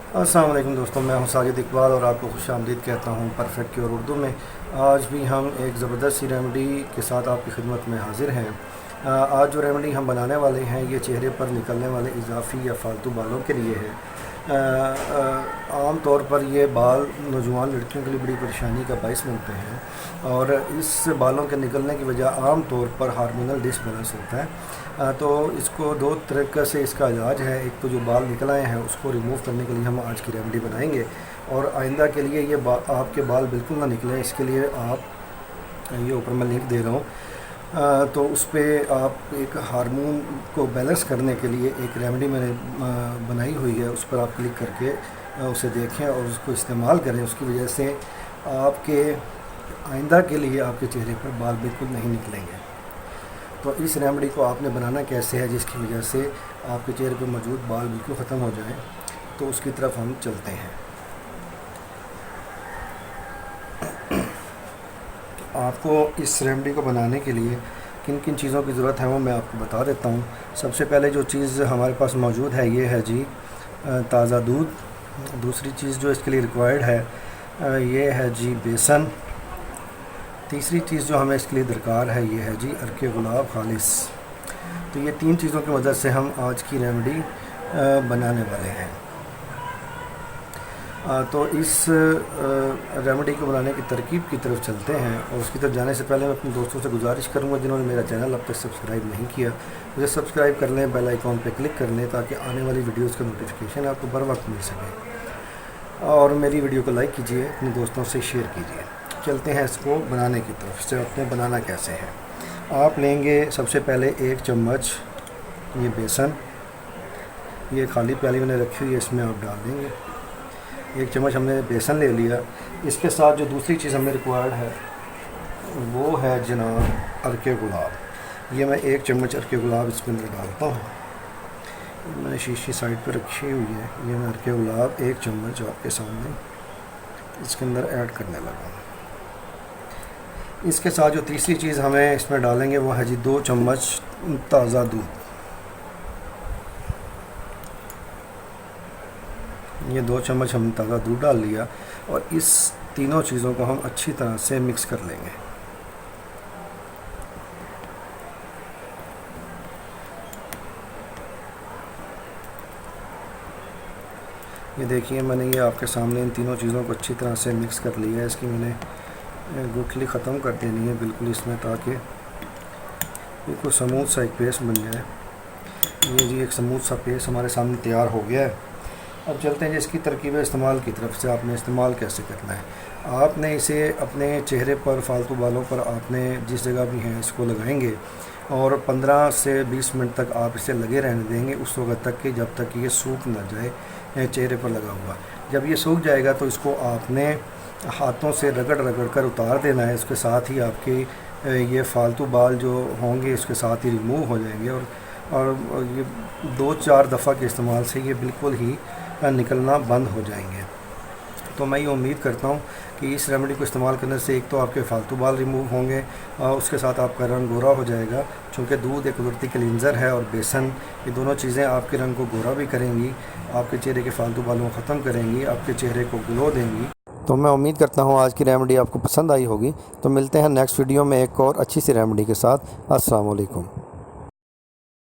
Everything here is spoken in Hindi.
अस्सलाम वालेकुम दोस्तों, मैं हूं साजिद इकबाल और आपको खुश आमदीद कहता हूं परफेक्ट क्योर उर्दू में। आज भी हम एक ज़बरदस्त सी रेमेडी के साथ आपकी खिदमत में हाज़िर हैं। आज जो रेमेडी हम बनाने वाले हैं ये चेहरे पर निकलने वाले इजाफ़ी या फालतू बालों के लिए है। आम तौर पर ये बाल नौजवान लड़कियों के लिए बड़ी परेशानी का बाइस बनते हैं और इस बालों के निकलने की वजह आम तौर पर हार्मोनल डिसबैलेंस होता है। तो इसको दो तरीक़े से इसका इलाज है। एक तो जो बाल निकल आए हैं उसको रिमूव करने के लिए हम आज की रेमेडी बनाएंगे और आइंदा के लिए ये आपके बाल बिल्कुल ना निकलें, इसके लिए आप ये ऊपर मैं लिंक दे रहा हूँ, तो उस पर आप एक हार्मोन को बैलेंस करने के लिए एक रेमेडी मैंने बनाई हुई है, उस पर आप क्लिक करके उसे देखें और उसको इस्तेमाल करें। उसकी वजह से आपके आइंदा के लिए आपके चेहरे पर बाल बिल्कुल नहीं निकलेंगे। तो इस रेमेडी को आपने बनाना कैसे है जिसकी वजह से आपके चेहरे पर मौजूद बाल बिल्कुल ख़त्म हो जाएं, तो उसकी तरफ हम चलते हैं। आपको इस रेमेडी को बनाने के लिए किन किन चीज़ों की ज़रूरत है वो मैं आपको बता देता हूँ। सबसे पहले जो चीज़ हमारे पास मौजूद है ये है जी ताज़ा दूध। दूसरी चीज़ जो इसके लिए रिक्वायर्ड है ये है जी बेसन। तीसरी चीज़ जो हमें इसके लिए दरकार है ये है जी अर्के गुलाब खालिस। तो ये तीन चीज़ों की मदद से हम आज की रेमेडी बनाने वाले हैं। तो इस रेमेडी को बनाने की तरकीब की तरफ चलते हैं और उसकी तरफ जाने से पहले मैं अपने दोस्तों से गुजारिश करूंगा जिन्होंने मेरा चैनल अब तक सब्सक्राइब नहीं किया, मुझे सब्सक्राइब कर लें, बेल आइकॉन पर क्लिक कर लें ताकि आने वाली वीडियोस का नोटिफिकेशन आपको बर वक्त मिल सके। और मेरी वीडियो को लाइक कीजिए, अपने दोस्तों से शेयर कीजिए। चलते हैं इसको बनाने की तरफ से। अपने बनाना कैसे है, आप लेंगे सबसे पहले 1 चम्मच ये बेसन, ये खाली प्याली मैंने रखी हुई है, इसमें आप डाल देंगे। 1 चम्मच हमने बेसन ले लिया। इसके साथ जो दूसरी चीज़ हमें रिक्वायर्ड है वो है जनाब अर्के गुलाब। ये मैं 1 चम्मच अर्के गुलाब इसके अंदर डालता हूँ। मैंने शीशी साइड पर रखी हुई है। ये मैं अर्के गुलाब 1 चम्मच आपके सामने इसके अंदर ऐड करने लगा। इसके साथ जो तीसरी चीज़ हमें इसमें डालेंगे वो है जी 2 चम्मच ताज़ा दूध। ये 2 चम्मच हमने ताज़ा दूध डाल लिया और इस तीनों चीज़ों को हम अच्छी तरह से मिक्स कर लेंगे। ये देखिए मैंने ये आपके सामने इन तीनों चीज़ों को अच्छी तरह से मिक्स कर लिया है। इसकी मैंने गुठली ख़त्म कर देनी है बिल्कुल इसमें, ताकि बिल्कुल स्मूथ सा एक पेस्ट बन जाए। ये जी एक स्मूथ सा पेस्ट हमारे सामने तैयार हो गया है। अब चलते हैं इसकी तरकीब इस्तेमाल की तरफ से। आपने इस्तेमाल कैसे करना है, आपने इसे अपने चेहरे पर फालतू बालों पर आपने जिस जगह भी हैं इसको लगाएंगे और 15 से 20 मिनट तक आप इसे लगे रहने देंगे, उस वक्त तक कि जब तक ये सूख ना जाए चेहरे पर लगा हुआ। जब ये सूख जाएगा तो इसको आपने हाथों से रगड़ रगड़ कर उतार देना है। उसके साथ ही आपके ये फालतू बाल जो होंगे उसके साथ ही रिमूव हो जाएंगे और ये 2-4 दफ़ा के इस्तेमाल से ये बिल्कुल ही निकलना बंद हो जाएंगे। तो मैं ये उम्मीद करता हूँ कि इस रेमेडी को इस्तेमाल करने से एक तो आपके फालतू बाल रिमूव होंगे और उसके साथ आपका रंग गोरा हो जाएगा, चूँकि दूध एक कुदरती क्लींजर है और बेसन, ये दोनों चीज़ें आपके रंग को गोरा भी करेंगी, आपके चेहरे के फालतू बालों को ख़त्म करेंगी, आपके चेहरे को ग्लो देंगी। तो मैं उम्मीद करता हूँ आज की रेमेडी आपको पसंद आई होगी। तो मिलते हैं नेक्स्ट वीडियो में एक और अच्छी सी रेमेडी के साथ। अस्सलाम वालेकुम।